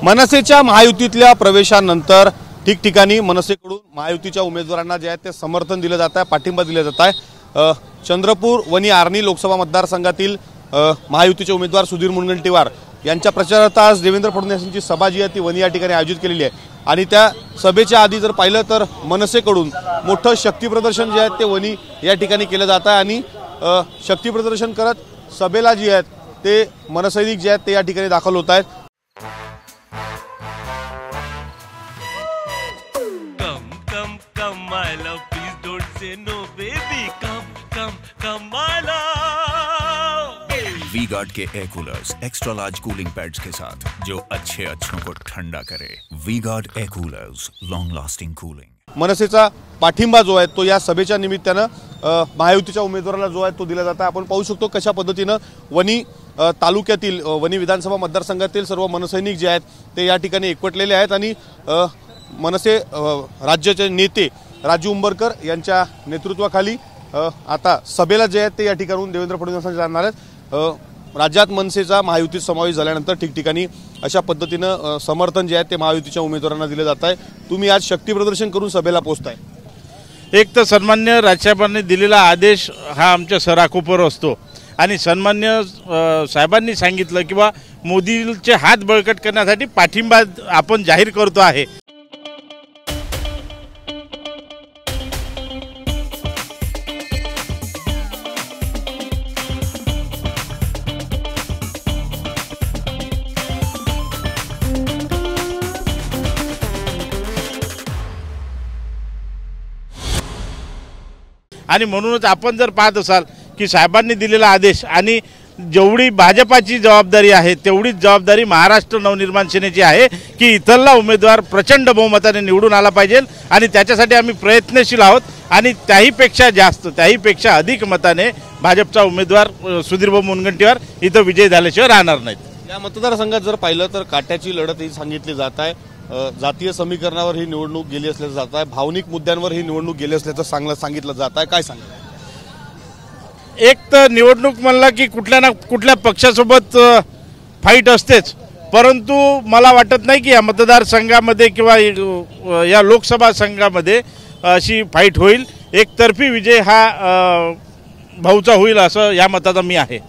मनसेच्या महायुतीतल्या प्रवेशानंतर ठिकठिकाणी मनसेकडून महायुतीच्या उमेदवारांना जे आहे ते समर्थन दिलं जात आहे, पाठिंबा दिला जात आहे। चंद्रपूर वनी आर्णी लोकसभा मतदारसंघातील महायुतीचे उमेदवार सुधीर मुनगंटीवार यांच्या प्रचारार्थ आज देवेंद्र फडणवीस यांची सभा जी आहे ती वनी या ठिकाणी आयोजित केलेली आहे आणि त्या सभेच्या आधी जर पाहिलं तर मनसेकडून मोठं शक्ती प्रदर्शन जे आहे ते वनी या ठिकाणी केलं जात आहे आणि शक्ती प्रदर्शन करत सभेला जी आहेत ते मनसैनिक जे आहेत ते या ठिकाणी दाखल होत आहेत। Come, my love, please don't say no, baby. Come, my love. V-Guard के air coolers extra large cooling pads के साथ जो अच्छों को ठंडा करे। V-Guard air coolers, long lasting cooling. मनसेचा पाठिंबा जो आहे तो या सभेच्या निमित्तानं महायुतीच्या उमेदवाराला जो आहे तो दिला जात आहे। आपण पाहू शकतो कशा पद्धतीनं वनी तालुक्यातील वनी विधानसभा मतदारसंघातील सर्व मनसैनिक जे आहेत ते या ठिकाणी एकवटलेले आहेत आणि मनसे राज्याचे नेते राजू उंबरकर यांच्या नेतृत्वाखाली आता सभेला जे आहेत ते या ठिकाणून देवेंद्र फडणवीस यांना जाणार आहेत। राज्यात मनसेचा महायुतीत समावेश झाल्यानंतर ठिकठिकाणी अशा पद्धतीनं समर्थन जे आहे ते महायुतीच्या उमेदवारांना दिले जात आहे। तुम्ही आज शक्ती प्रदर्शन करून सभेला पोहोचताय। एक तर सन्मान्य राज्यपालांनी दिलेला आदेश हा आमच्या सराखोपर असतो आणि सन्मान्य साहेबांनी सांगितलं की बा मोदींचे हात बळकट करण्यासाठी पाठिंबा आपण जाहीर करतो आहे। आणि म्हणूनच आपण जर पाहत असाल की साहेबांनी दिलेला आदेश आणि जेवढी भाजपाची जबाबदारी आहे तेवढीच जबाबदारी महाराष्ट्र नवनिर्माण सेनेची आहे की इथला उमेदवार प्रचंड बहुमताने निवडून आला पाहिजे आणि त्याच्यासाठी आम्ही प्रयत्नशील आहोत आणि त्याहीपेक्षा अधिक मताने भाजपचा उमेदवार सुधीरभाऊ मुनगंटीवार इथं विजय झाल्याशिवाय राहणार नाहीत। या मतदारसंघात जर पाहिलं तर काट्याची लढत ही सांगितली जात आहे। जातीय समीकरणावर ही निवडणूक गेली असल्याचं जात आहे, भावनिक मुद्द्यांवर ही निवडणूक गेली असल्याचं सांगितलं जात आहे। काय सांगा? एक तर निवडणूक म्हणला की कुठल्या ना कुठल्या पक्षासोबत फाईट असतेच, परंतु मला वाटत नाही की या मतदारसंघामध्ये किंवा या लोकसभा संघामध्ये अशी फाईट होईल। एकतर्फी विजय हा भाऊचा होईल असं या मताचा मी आहे।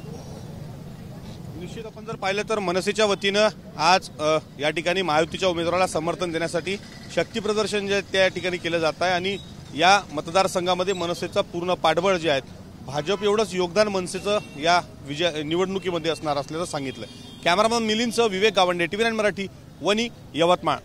निश्चित आपण जर पाहिलं तर मनसेच्या वतीनं आज या ठिकाणी महायुतीच्या उमेदवाराला समर्थन देण्यासाठी शक्ती प्रदर्शन जे त्या ठिकाणी केलं जात आहे आणि या मतदारसंघामध्ये मनसेचा पूर्ण पाठबळ जे आहे भाजप एवढंच योगदान मनसेचं या निवडणुकीमध्ये असणार असल्याचं सांगितलं। कॅमेरामॅन मिलिंदसह विवेक गावंडे, TV9 मराठी, वनी, यवतमाळ।